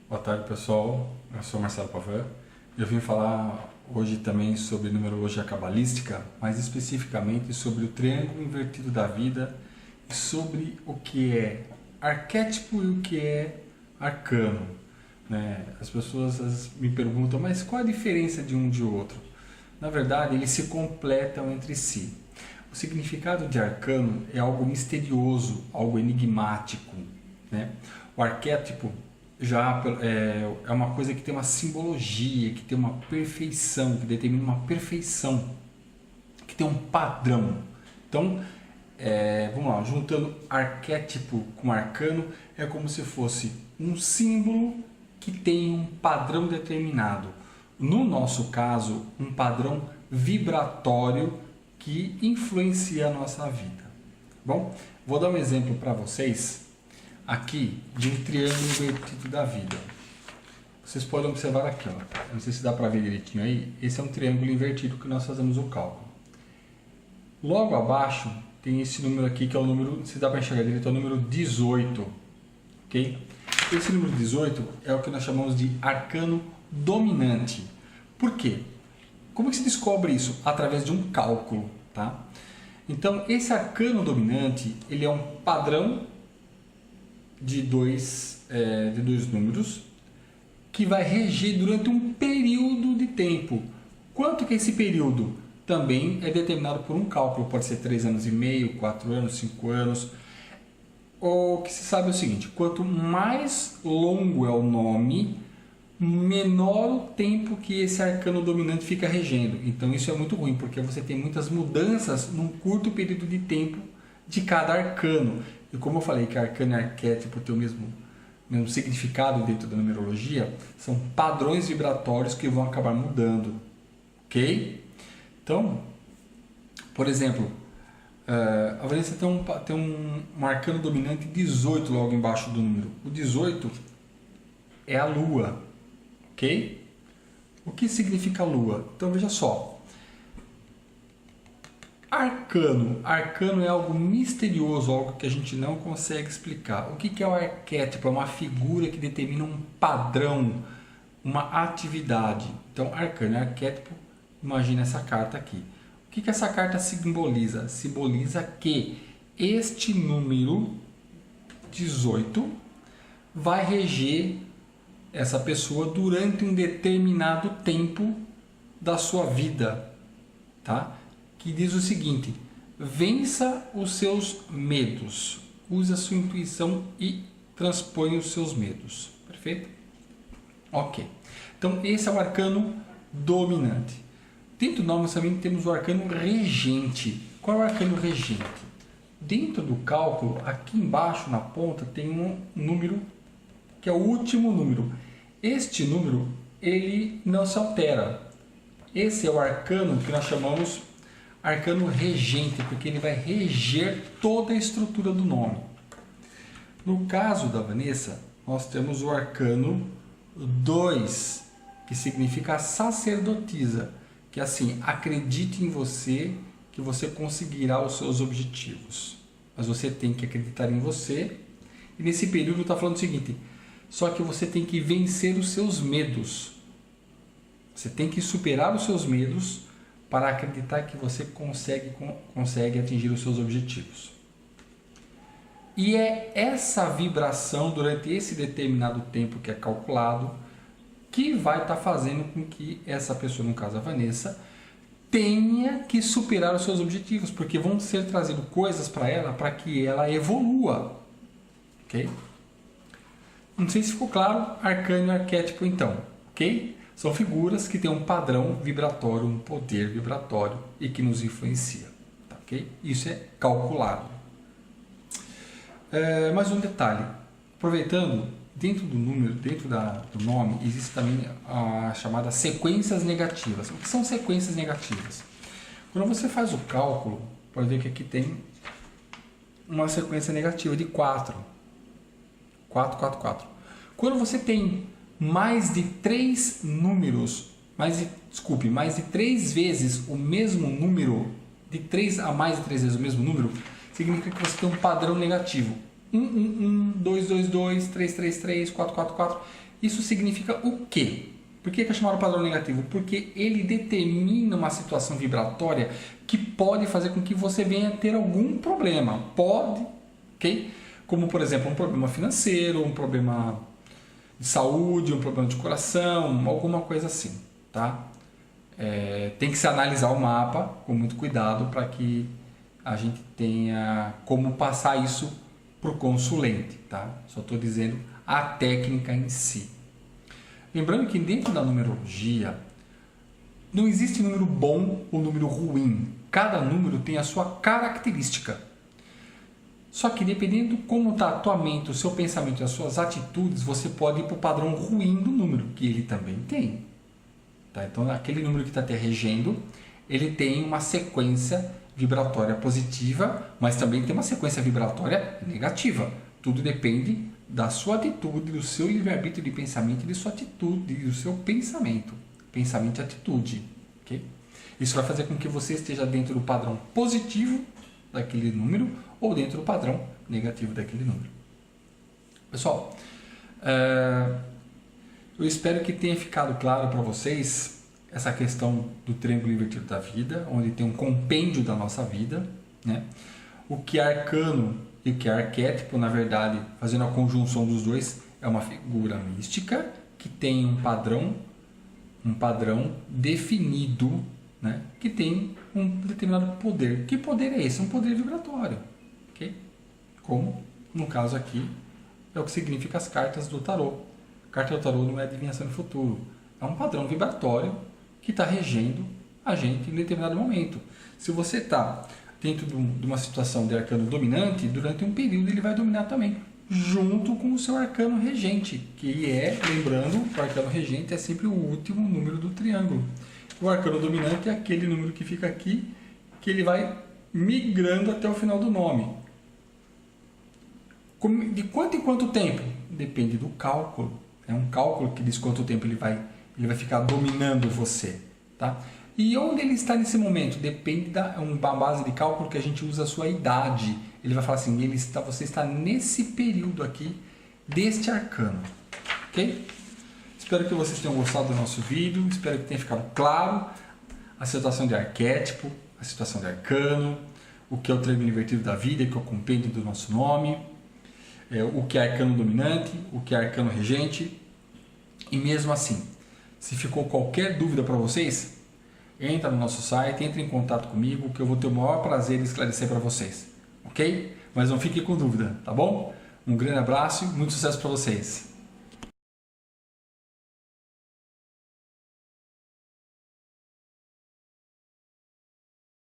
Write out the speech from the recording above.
Boa tarde, pessoal. Eu sou Marcelo Pavan. Eu vim falar hoje também sobre numerologia cabalística, mais especificamente sobre o triângulo invertido da vida e sobre o que é arquétipo e o que é arcano, né? As pessoas às vezes me perguntam, mas qual a diferença de um de outro? Na verdade, eles se completam entre si. O significado de arcano é algo misterioso, algo enigmático, né? O arquétipo já é uma coisa que tem uma simbologia, que tem uma perfeição, que determina uma perfeição, que tem um padrão. Então, vamos lá, juntando arquétipo com arcano, é como se fosse um símbolo que tem um padrão determinado. No nosso caso, um padrão vibratório que influencia a nossa vida. Bom, vou dar um exemplo para vocês aqui de um triângulo invertido da vida. Vocês podem observar aqui, ó. Não sei se dá para ver direitinho aí. Esse é um triângulo invertido que nós fazemos o cálculo. Logo abaixo tem esse número aqui que é o número, se dá para enxergar direito, é o número 18, ok? Esse número 18 é o que nós chamamos de arcano dominante. Por quê? Como que se descobre isso? Através de um cálculo, tá? Então, esse arcano dominante, ele é um padrão de dois números que vai reger durante um período de tempo. Quanto que é esse período? Também é determinado por um cálculo, pode ser 3 anos e meio, 4 anos, 5 anos. O que se sabe é o seguinte, quanto mais longo é o nome, menor o tempo que esse arcano dominante fica regendo. Então isso é muito ruim, porque você tem muitas mudanças num curto período de tempo de cada arcano. E como eu falei que arcano e arquétipo têm o mesmo significado dentro da numerologia, são padrões vibratórios que vão acabar mudando, ok? Então, por exemplo, a Vanessa tem um arcano dominante 18 logo embaixo do número. O 18 é a Lua, ok? O que significa Lua? Então veja só. Arcano é algo misterioso, algo que a gente não consegue explicar. O que é o arquétipo? É uma figura que determina um padrão, uma atividade. Então, arcano e arquétipo, imagina essa carta aqui. O que essa carta simboliza? Simboliza que este número 18 vai reger essa pessoa durante um determinado tempo da sua vida, tá? Que diz o seguinte: vença os seus medos, use a sua intuição e transponha os seus medos. Perfeito? Ok. Então esse é o arcano dominante. Dentro do nome também temos o arcano regente. Qual é o arcano regente? Dentro do cálculo, aqui embaixo na ponta tem um número que é o último número. Este número ele não se altera. Esse é o arcano que nós chamamos arcano regente, porque ele vai reger toda a estrutura do nome. No caso da Vanessa, nós temos o arcano 2, que significa sacerdotisa, que assim, acredite em você, que você conseguirá os seus objetivos. Mas você tem que acreditar em você, e nesse período está falando o seguinte, só que você tem que vencer os seus medos. Você tem que superar os seus medos para acreditar que você consegue atingir os seus objetivos. E é essa vibração durante esse determinado tempo que é calculado que vai estar fazendo com que essa pessoa, no caso a Vanessa, tenha que superar os seus objetivos, porque vão ser trazidas coisas para ela para que ela evolua. Ok? Não sei se ficou claro, arcano e arquétipo então, ok? São figuras que têm um padrão vibratório, um poder vibratório e que nos influencia. Tá, okay? Isso é calculado. Mais um detalhe. Aproveitando, dentro do número, do nome, existe também a chamada sequências negativas. O que são sequências negativas? Quando você faz o cálculo, pode ver que aqui tem uma sequência negativa de 4. 4, 4, 4. Quando você tem mais de 3 números, mais de 3 vezes o mesmo número, de 3 a mais de 3 vezes o mesmo número, significa que você tem um padrão negativo. 1, 1, 1, 2, 2, 2, 3, 3, 3, 4, 4, 4. Isso significa o quê? Por que é chamado padrão negativo? Porque ele determina uma situação vibratória que pode fazer com que você venha ter algum problema. Pode, ok? Como, por exemplo, um problema financeiro, um problema de saúde, um problema de coração, alguma coisa assim, tá? Tem que se analisar o mapa com muito cuidado para que a gente tenha como passar isso para o consulente, tá? Só estou dizendo a técnica em si. Lembrando que dentro da numerologia não existe número bom ou número ruim. Cada número tem a sua característica. Só que dependendo de como está a tua mente, o seu pensamento e as suas atitudes, você pode ir para o padrão ruim do número, que ele também tem. Tá? Então, aquele número que está te regendo, ele tem uma sequência vibratória positiva, mas também tem uma sequência vibratória negativa. Tudo depende da sua atitude, do seu livre-arbítrio de pensamento e de sua atitude, do seu pensamento. Pensamento e atitude. Okay? Isso vai fazer com que você esteja dentro do padrão positivo daquele número ou dentro do padrão negativo daquele número. Pessoal, eu espero que tenha ficado claro para vocês essa questão do triângulo invertido da vida, onde tem um compêndio da nossa vida, né? O que é arcano e o que é arquétipo, na verdade, fazendo a conjunção dos dois, é uma figura mística que tem um padrão definido, né? Que tem um determinado poder. Que poder é esse? Um poder vibratório. Okay? Como, no caso aqui, é o que significa as cartas do tarô. A carta do tarô não é adivinhação do futuro. É um padrão vibratório que está regendo a gente em determinado momento. Se você está dentro de uma situação de arcano dominante, durante um período ele vai dominar também, junto com o seu arcano regente, que é, lembrando, o arcano regente é sempre o último número do triângulo. O arcano dominante é aquele número que fica aqui, que ele vai migrando até o final do nome. De quanto em quanto tempo? Depende do cálculo. É um cálculo que diz quanto tempo ele vai ficar dominando você. Tá? E onde ele está nesse momento? Depende uma base de cálculo que a gente usa a sua idade. Ele vai falar assim, você está nesse período aqui deste arcano. Ok? Espero que vocês tenham gostado do nosso vídeo. Espero que tenha ficado claro a situação de arquétipo, a situação de arcano, o que é o triângulo invertido da vida, que é o compêndio do nosso nome, o que é arcano dominante, o que é arcano regente. E mesmo assim, se ficou qualquer dúvida para vocês, entra no nosso site, entre em contato comigo, que eu vou ter o maior prazer em esclarecer para vocês. Ok? Mas não fique com dúvida, tá bom? Um grande abraço e muito sucesso para vocês.